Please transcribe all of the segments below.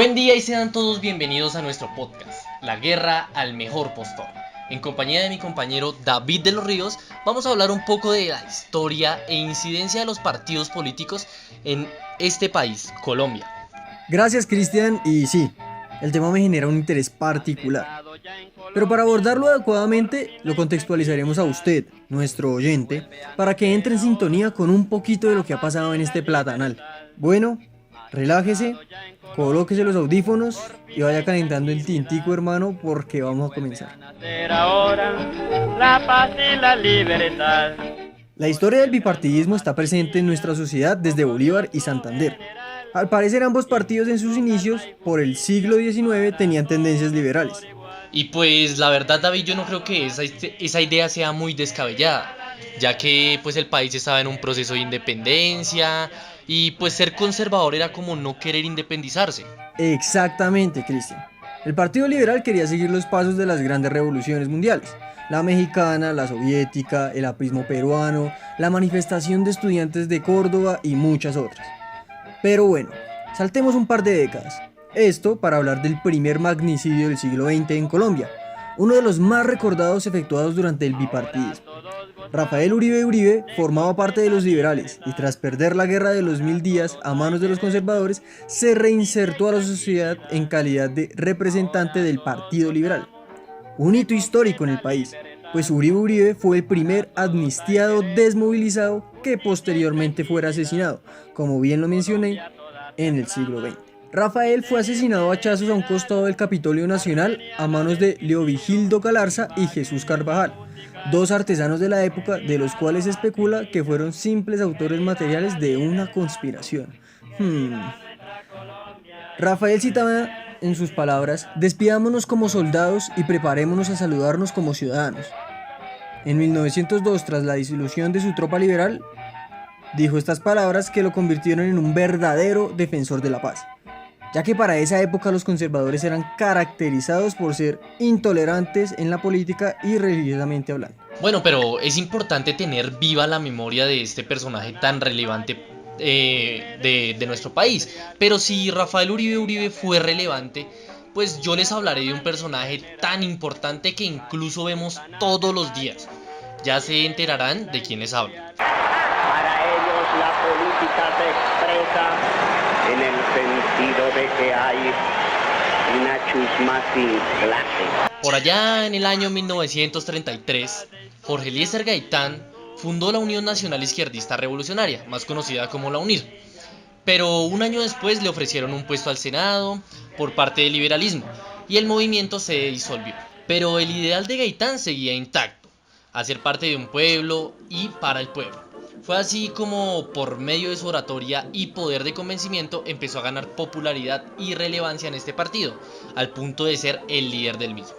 Buen día y sean todos bienvenidos a nuestro podcast, La Guerra al Mejor Postor. En compañía de mi compañero David de los Ríos, vamos a hablar un poco de la historia e incidencia de los partidos políticos en este país, Colombia. Gracias, Cristian, y sí, el tema me genera un interés particular. Pero para abordarlo adecuadamente, lo contextualizaremos a usted, nuestro oyente, para que entre en sintonía con un poquito de lo que ha pasado en este platanal. Bueno, relájese, colóquese los audífonos y vaya calentando el tintico, hermano, porque vamos a comenzar. La historia del bipartidismo está presente en nuestra sociedad desde Bolívar y Santander. Al parecer ambos partidos en sus inicios, por el siglo XIX, tenían tendencias liberales. Y pues la verdad, David, yo no creo que esa idea sea muy descabellada, ya que pues el país estaba en un proceso de independencia y pues ser conservador era como no querer independizarse. Exactamente, Cristian. El Partido Liberal quería seguir los pasos de las grandes revoluciones mundiales. La mexicana, la soviética, el aprismo peruano, la manifestación de estudiantes de Córdoba y muchas otras. Pero bueno, saltemos un par de décadas. Esto para hablar del primer magnicidio del siglo XX en Colombia, uno de los más recordados efectuados durante el bipartidismo. Rafael Uribe Uribe formaba parte de los liberales y tras perder la guerra de los 1000 días a manos de los conservadores, se reinsertó a la sociedad en calidad de representante del Partido Liberal. Un hito histórico en el país, pues Uribe Uribe fue el primer amnistiado desmovilizado que posteriormente fuera asesinado, como bien lo mencioné, en el siglo XX. Rafael fue asesinado a hachazos a un costado del Capitolio Nacional a manos de Leovigildo Galarza y Jesús Carvajal, dos artesanos de la época de los cuales se especula que fueron simples autores materiales de una conspiración. Rafael citaba en sus palabras: despidámonos como soldados y preparémonos a saludarnos como ciudadanos. En 1902, tras la disolución de su tropa liberal, dijo estas palabras que lo convirtieron en un verdadero defensor de la paz, ya que para esa época los conservadores eran caracterizados por ser intolerantes en la política y religiosamente hablando. Bueno, pero es importante tener viva la memoria de este personaje tan relevante de nuestro país. Pero si Rafael Uribe Uribe fue relevante, pues yo les hablaré de un personaje tan importante que incluso vemos todos los días. Ya se enterarán de quién les hablo. Para ellos la política se expresa en el sentido de que hay una chusma sin clase. Por allá en el año 1933, Jorge Eliezer Gaitán fundó la Unión Nacional Izquierdista Revolucionaria, más conocida como la UNIR. Pero un año después le ofrecieron un puesto al Senado por parte del liberalismo y el movimiento se disolvió. Pero el ideal de Gaitán seguía intacto: hacer parte de un pueblo y para el pueblo. Fue así como por medio de su oratoria y poder de convencimiento empezó a ganar popularidad y relevancia en este partido, al punto de ser el líder del mismo.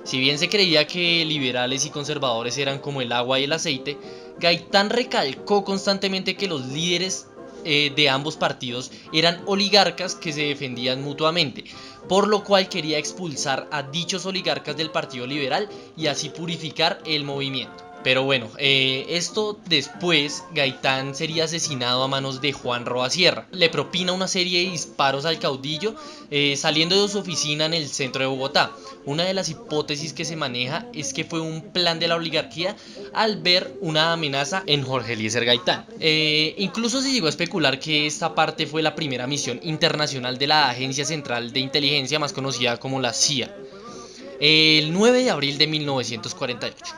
Si bien se creía que liberales y conservadores eran como el agua y el aceite, Gaitán recalcó constantemente que los líderes de ambos partidos eran oligarcas que se defendían mutuamente, por lo cual quería expulsar a dichos oligarcas del Partido Liberal y así purificar el movimiento. Pero bueno, esto después Gaitán sería asesinado a manos de Juan Roa Sierra. Le propina una serie de disparos al caudillo saliendo de su oficina en el centro de Bogotá. Una de las hipótesis que se maneja es que fue un plan de la oligarquía al ver una amenaza en Jorge Eliezer Gaitán. Incluso se llegó a especular que esta parte fue la primera misión internacional de la Agencia Central de Inteligencia, más conocida como la CIA, el 9 de abril de 1948.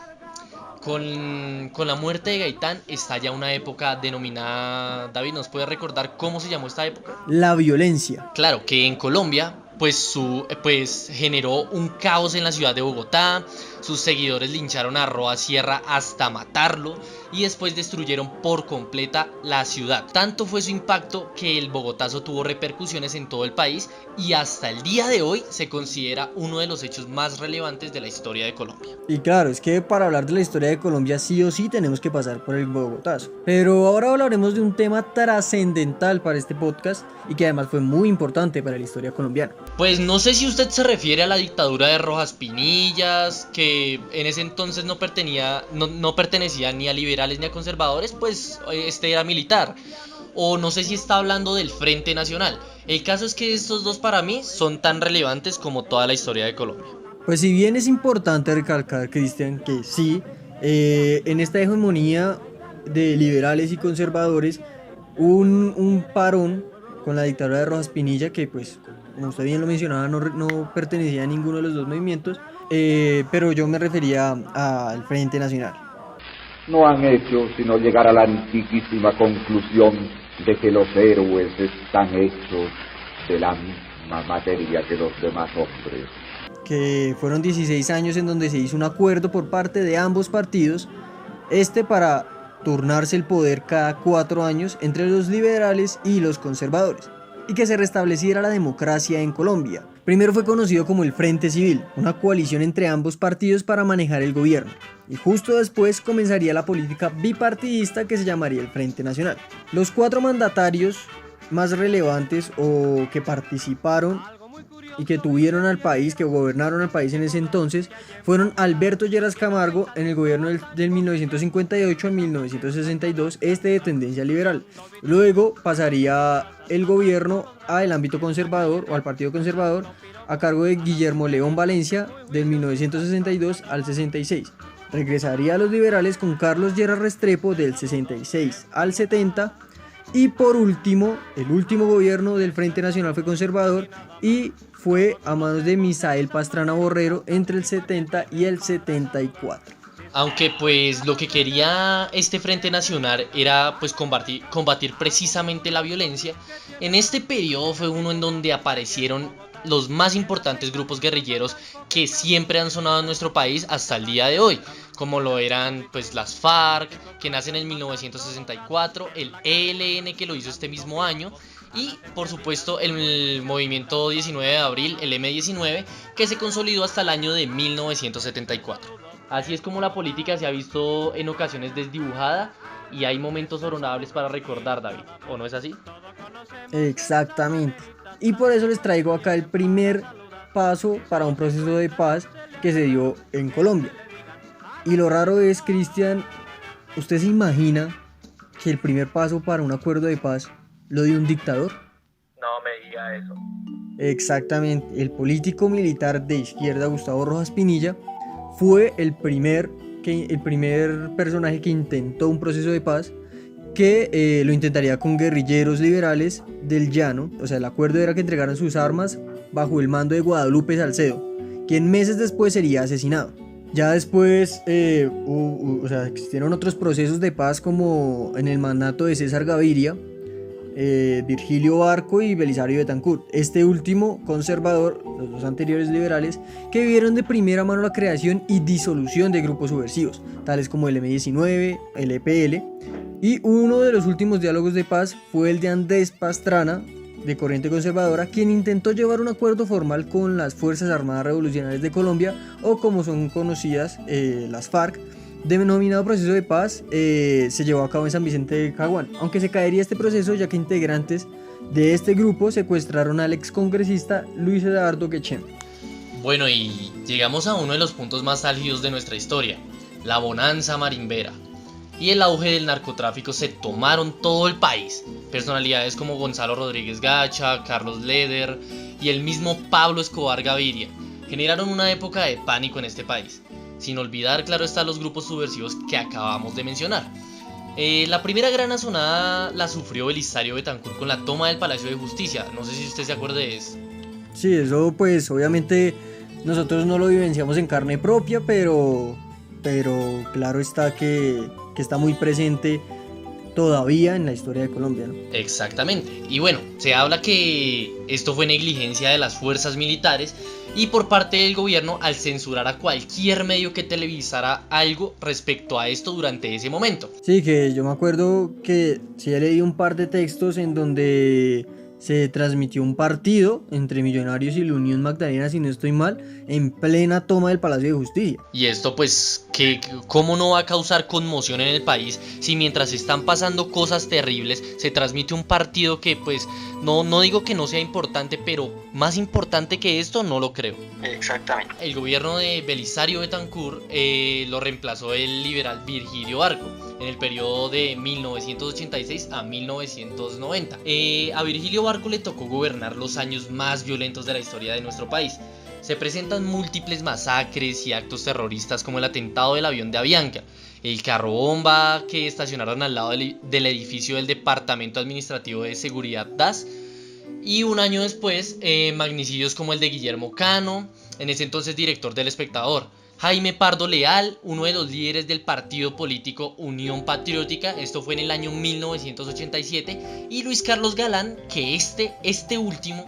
Con la muerte de Gaitán estalla una época denominada... David, ¿nos puede recordar cómo se llamó esta época? La violencia. Claro, que en Colombia pues generó un caos en la ciudad de Bogotá. Sus seguidores lincharon a Roa Sierra hasta matarlo y después destruyeron por completa la ciudad. Tanto fue su impacto que el Bogotazo tuvo repercusiones en todo el país y hasta el día de hoy se considera uno de los hechos más relevantes de la historia de Colombia. Y claro, es que para hablar de la historia de Colombia sí o sí tenemos que pasar por el Bogotazo. Pero ahora hablaremos de un tema trascendental para este podcast y que además fue muy importante para la historia colombiana. Pues no sé si usted se refiere a la dictadura de Rojas Pinillas, que en ese entonces no pertenecía ni a liberales ni a conservadores, pues este era militar. o no sé si está hablando del Frente Nacional. El caso es que estos dos para mí son tan relevantes como toda la historia de Colombia. Pues si bien es importante recalcar, Cristian, que sí, en esta hegemonía de liberales y conservadores, un parón con la dictadura de Rojas Pinilla, que pues, como usted bien lo mencionaba, no pertenecía a ninguno de los dos movimientos, pero yo me refería al Frente Nacional. No han hecho sino llegar a la antiquísima conclusión de que los héroes están hechos de la misma materia que los demás hombres. Que fueron 16 años en donde se hizo un acuerdo por parte de ambos partidos, para turnarse el poder cada 4 años entre los liberales y los conservadores, y que se restableciera la democracia en Colombia. Primero fue conocido como el Frente Civil, una coalición entre ambos partidos para manejar el gobierno, y justo después comenzaría la política bipartidista que se llamaría el Frente Nacional. Los 4 mandatarios más relevantes o que participaron y que tuvieron al país, que gobernaron al país en ese entonces, fueron Alberto Lleras Camargo en el gobierno del 1958 a 1962, de tendencia liberal. Luego pasaría el gobierno al ámbito conservador o al Partido Conservador a cargo de Guillermo León Valencia del 1962 al 66. Regresaría a los liberales con Carlos Lleras Restrepo del 66 al 70. Y por último, el último gobierno del Frente Nacional fue conservador y fue a manos de Misael Pastrana Borrero entre el 70 y el 74. Aunque pues lo que quería este Frente Nacional era pues combatir precisamente la violencia, en este periodo fue uno en donde aparecieron los más importantes grupos guerrilleros que siempre han sonado en nuestro país hasta el día de hoy, como lo eran pues las FARC, que nacen en 1964, el ELN, que lo hizo este mismo año, y por supuesto el movimiento 19 de abril, el M-19, que se consolidó hasta el año de 1974. Así es como la política se ha visto en ocasiones desdibujada y hay momentos honorables para recordar, David, ¿o no es así? Exactamente. Y por eso les traigo acá el primer paso para un proceso de paz que se dio en Colombia. Y lo raro es, Cristian, ¿usted se imagina que el primer paso para un acuerdo de paz lo dio un dictador? No me diga eso. Exactamente, el político militar de izquierda Gustavo Rojas Pinilla fue el primer personaje que intentó un proceso de paz, que lo intentaría con guerrilleros liberales del llano. O sea, el acuerdo era que entregaran sus armas bajo el mando de Guadalupe Salcedo, quien meses después sería asesinado. Ya después existieron otros procesos de paz, como en el mandato de César Gaviria, Virgilio Barco y Belisario Betancourt, este último conservador, los dos anteriores liberales, que vivieron de primera mano la creación y disolución de grupos subversivos, tales como el M-19, el EPL, y uno de los últimos diálogos de paz fue el de Andrés Pastrana, de corriente conservadora, quien intentó llevar un acuerdo formal con las Fuerzas Armadas Revolucionarias de Colombia, o como son conocidas, las FARC. Denominado proceso de paz, se llevó a cabo en San Vicente de Caguán, aunque se caería este proceso ya que integrantes de este grupo secuestraron al excongresista Luis Eduardo Guechén. Bueno, y llegamos a uno de los puntos más álgidos de nuestra historia, la bonanza marimbera. Y el auge del narcotráfico se tomaron todo el país. Personalidades como Gonzalo Rodríguez Gacha, Carlos Leder y el mismo Pablo Escobar Gaviria generaron una época de pánico en este país. Sin olvidar, claro está, los grupos subversivos que acabamos de mencionar. La primera gran asonada la sufrió Belisario Betancourt con la toma del Palacio de Justicia. No sé si usted se acuerda de eso. Sí, eso pues obviamente nosotros no lo vivenciamos en carne propia, pero claro está que está muy presente todavía en la historia de Colombia, ¿no? Exactamente. Y bueno, se habla que esto fue negligencia de las fuerzas militares y por parte del gobierno al censurar a cualquier medio que televisara algo respecto a esto durante ese momento. Sí, que yo me acuerdo que sí he leído un par de textos en donde se transmitió un partido entre Millonarios y la Unión Magdalena, si no estoy mal, en plena toma del Palacio de Justicia. Y esto pues, ¿cómo no va a causar conmoción en el país si mientras están pasando cosas terribles se transmite un partido que pues, no digo que no sea importante, pero Más importante que esto no lo creo. Exactamente. El gobierno de Belisario Betancur lo reemplazó el liberal Virgilio Barco en el periodo de 1986 a 1990. A Virgilio Barco le tocó gobernar los años más violentos de la historia de nuestro país. Se presentan múltiples masacres y actos terroristas como el atentado del avión de Avianca, el carro bomba que estacionaron al lado del edificio del Departamento Administrativo de Seguridad DAS, y un año después magnicidios como el de Guillermo Cano, en ese entonces director del Espectador, Jaime Pardo Leal, uno de los líderes del partido político Unión Patriótica, esto fue en el año 1987, y Luis Carlos Galán, que este último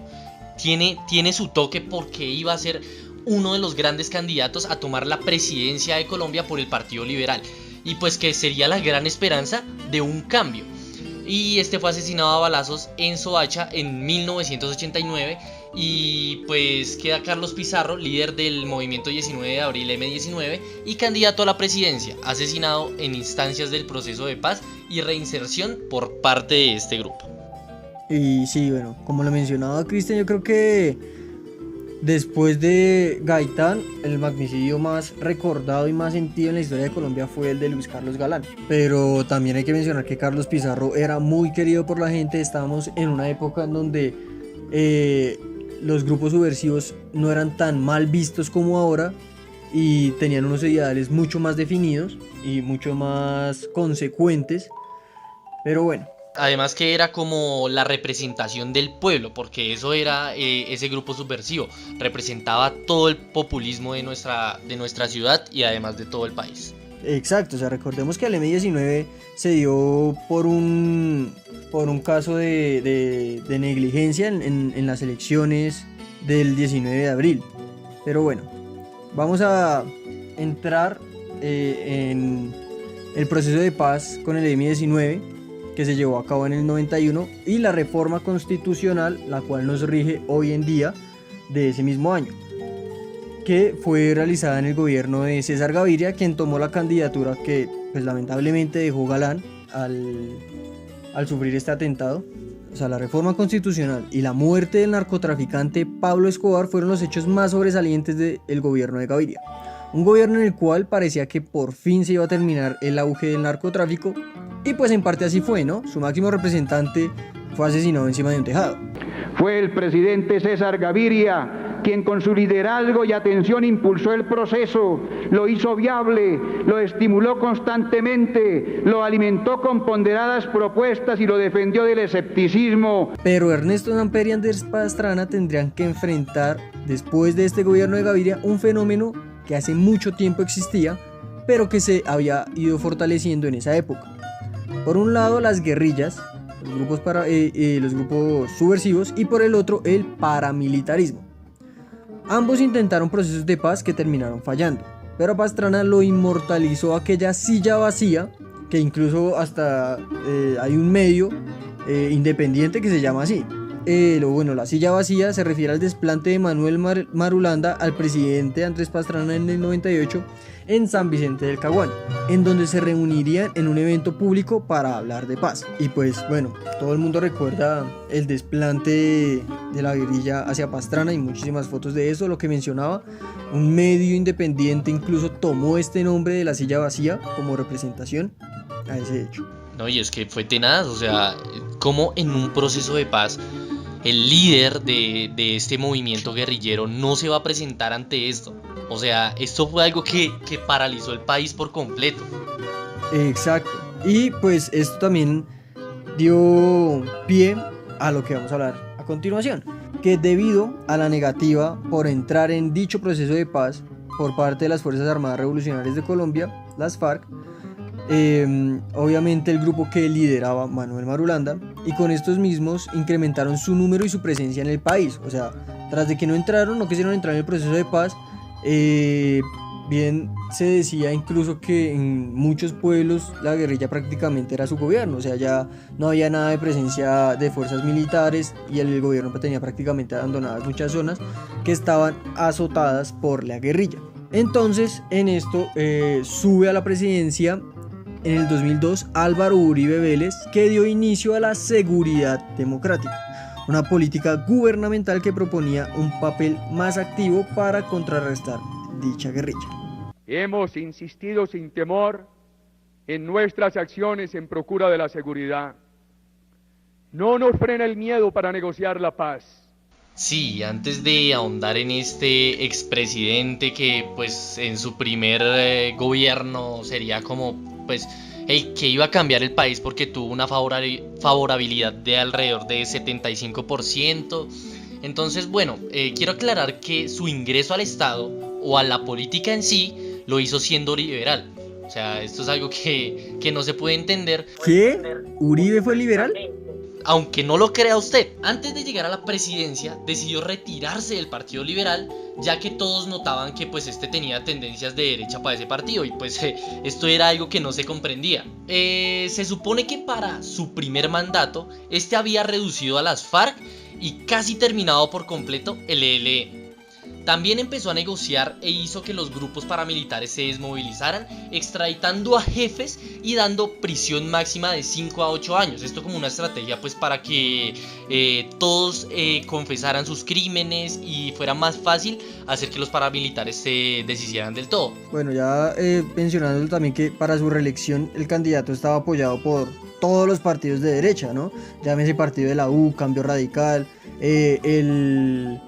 tiene su toque porque iba a ser uno de los grandes candidatos a tomar la presidencia de Colombia por el Partido Liberal, y pues que sería la gran esperanza de un cambio. Y este fue asesinado a balazos en Soacha en 1989, y pues queda Carlos Pizarro, líder del movimiento 19 de abril M19 y candidato a la presidencia, asesinado en instancias del proceso de paz y reinserción por parte de este grupo. Y sí, bueno, como lo mencionaba Cristian, yo creo que después de Gaitán, el magnicidio más recordado y más sentido en la historia de Colombia fue el de Luis Carlos Galán. Pero también hay que mencionar que Carlos Pizarro era muy querido por la gente. Estábamos en una época en donde los grupos subversivos no eran tan mal vistos como ahora y tenían unos ideales mucho más definidos y mucho más consecuentes. Pero bueno. Además que era como la representación del pueblo, porque eso era ese grupo subversivo, representaba todo el populismo de nuestra ciudad y además de todo el país. Exacto, o sea, recordemos que el M19 se dio por un caso de negligencia en las elecciones del 19 de abril. Pero bueno, vamos a entrar en el proceso de paz con el M19 que se llevó a cabo en el 91 y la reforma constitucional, la cual nos rige hoy en día, de ese mismo año, que fue realizada en el gobierno de César Gaviria, quien tomó la candidatura que pues lamentablemente dejó Galán al sufrir este atentado. O sea, la reforma constitucional y la muerte del narcotraficante Pablo Escobar fueron los hechos más sobresalientes del gobierno de Gaviria. Un gobierno en el cual parecía que por fin se iba a terminar el auge del narcotráfico, y pues en parte así fue, ¿no? Su máximo representante fue asesinado encima de un tejado. Fue el presidente César Gaviria quien con su liderazgo y atención impulsó el proceso, lo hizo viable, lo estimuló constantemente, lo alimentó con ponderadas propuestas y lo defendió del escepticismo. Pero Ernesto Samper y Andrés Pastrana tendrían que enfrentar, después de este gobierno de Gaviria, un fenómeno que hace mucho tiempo existía, pero que se había ido fortaleciendo en esa época. Por un lado, las guerrillas, los grupos subversivos, y por el otro, el paramilitarismo. Ambos intentaron procesos de paz que terminaron fallando, pero Pastrana lo inmortalizó aquella silla vacía, que incluso hasta hay un medio independiente que se llama así. La silla vacía se refiere al desplante de Manuel Marulanda al presidente Andrés Pastrana en el 98 en San Vicente del Caguán, en donde se reunirían en un evento público para hablar de paz. Y pues bueno, todo el mundo recuerda el desplante de la guerrilla hacia Pastrana y muchísimas fotos de eso. Lo que mencionaba, un medio independiente incluso tomó este nombre de la silla vacía como representación a ese hecho. No, y es que fue tenaz, o sea, como en un proceso de paz el líder de este movimiento guerrillero no se va a presentar ante esto. O sea, esto fue algo que paralizó el país por completo. Exacto. Y pues esto también dio pie a lo que vamos a hablar a continuación, que debido a la negativa por entrar en dicho proceso de paz por parte de las Fuerzas Armadas Revolucionarias de Colombia, las FARC, obviamente el grupo que lideraba Manuel Marulanda, y con estos mismos incrementaron su número y su presencia en el país. O sea, tras de que no quisieron entrar en el proceso de paz, bien se decía incluso que en muchos pueblos la guerrilla prácticamente era su gobierno. O sea, ya no había nada de presencia de fuerzas militares y el gobierno tenía prácticamente abandonadas muchas zonas que estaban azotadas por la guerrilla. Entonces en esto sube a la presidencia en el 2002 Álvaro Uribe Vélez, que dio inicio a la Seguridad Democrática, una política gubernamental que proponía un papel más activo para contrarrestar dicha guerrilla. Hemos insistido sin temor en nuestras acciones en procura de la seguridad. No nos frena el miedo para negociar la paz. Sí, antes de ahondar en este expresidente que pues en su primer gobierno sería como pues el que iba a cambiar el país porque tuvo una favorabilidad de alrededor de 75%. Entonces, bueno, quiero aclarar que su ingreso al Estado o a la política en sí lo hizo siendo liberal. O sea, esto es algo que no se puede entender. ¿Qué? ¿Uribe fue liberal? Aunque no lo crea usted, antes de llegar a la presidencia decidió retirarse del Partido Liberal, ya que todos notaban que pues este tenía tendencias de derecha para ese partido y pues esto era algo que no se comprendía. Se supone que para su primer mandato este había reducido a las FARC y casi terminado por completo el ELN. También empezó a negociar e hizo que los grupos paramilitares se desmovilizaran, extraditando a jefes y dando prisión máxima de 5 a 8 años. Esto como una estrategia pues para que todos confesaran sus crímenes y fuera más fácil hacer que los paramilitares se deshicieran del todo. Bueno, ya mencionando también que para su reelección el candidato estaba apoyado por todos los partidos de derecha, ¿no? Llámese partido de la U, Cambio Radical, el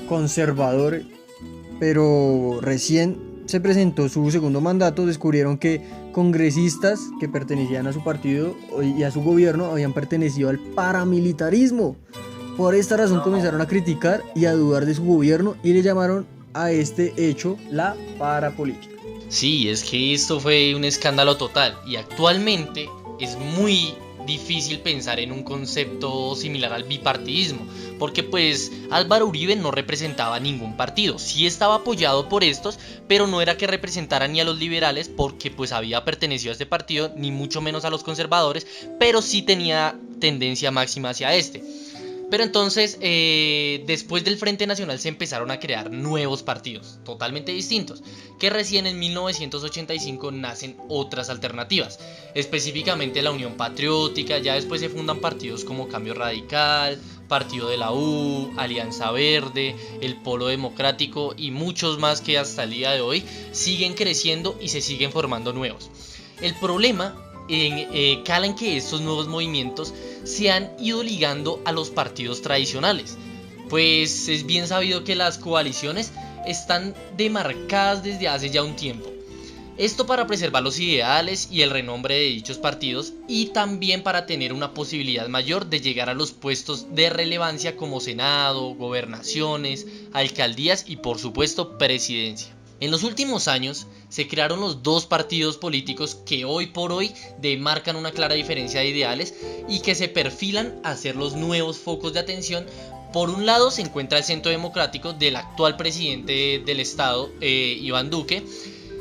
conservador, pero recién se presentó su segundo mandato, descubrieron que congresistas que pertenecían a su partido y a su gobierno habían pertenecido al paramilitarismo. Por esta razón comenzaron a criticar y a dudar de su gobierno y le llamaron a este hecho la parapolítica. Sí, es que esto fue un escándalo total y actualmente es muy difícil pensar en un concepto similar al bipartidismo, porque pues Álvaro Uribe no representaba ningún partido, sí estaba apoyado por estos, pero no era que representara ni a los liberales porque pues había pertenecido a este partido, ni mucho menos a los conservadores, pero sí tenía tendencia máxima hacia este. Pero entonces, después del Frente Nacional se empezaron a crear nuevos partidos, totalmente distintos, que recién en 1985 nacen otras alternativas, específicamente la Unión Patriótica. Ya después se fundan partidos como Cambio Radical, Partido de la U, Alianza Verde, el Polo Democrático y muchos más que hasta el día de hoy siguen creciendo y se siguen formando nuevos. El problema cala en que estos nuevos movimientos se han ido ligando a los partidos tradicionales, pues es bien sabido que las coaliciones están demarcadas desde hace ya un tiempo. Esto para preservar los ideales y el renombre de dichos partidos y también para tener una posibilidad mayor de llegar a los puestos de relevancia como Senado, gobernaciones, alcaldías y por supuesto presidencia. En los últimos años se crearon los dos partidos políticos que hoy por hoy demarcan una clara diferencia de ideales y que se perfilan a ser los nuevos focos de atención. Por un lado se encuentra el Centro Democrático del actual presidente del estado, Iván Duque,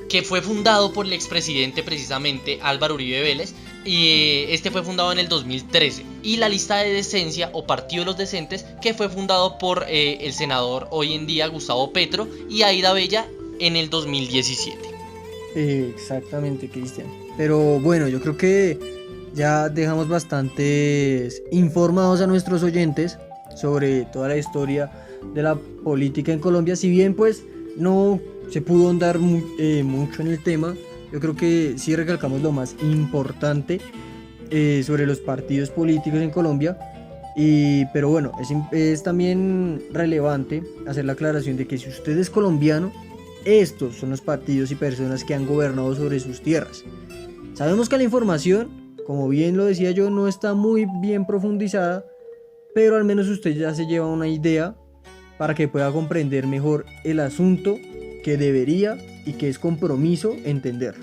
que fue fundado por el expresidente precisamente Álvaro Uribe Vélez, y este fue fundado en el 2013, y la Lista de Decencia o Partido de los Decentes, que fue fundado por el senador hoy en día Gustavo Petro y Aida Bella en el 2017. Exactamente, Cristian. Pero bueno, yo creo que ya dejamos bastantes informados a nuestros oyentes sobre toda la historia de la política en Colombia. Si bien pues no se pudo ahondar mucho en el tema, yo creo que sí recalcamos lo más importante sobre los partidos políticos en Colombia. Pero bueno, es también relevante hacer la aclaración de que si usted es colombiano, estos son los partidos y personas que han gobernado sobre sus tierras. Sabemos que la información, como bien lo decía yo, no está muy bien profundizada, pero al menos usted ya se lleva una idea para que pueda comprender mejor el asunto que debería y que es compromiso entender.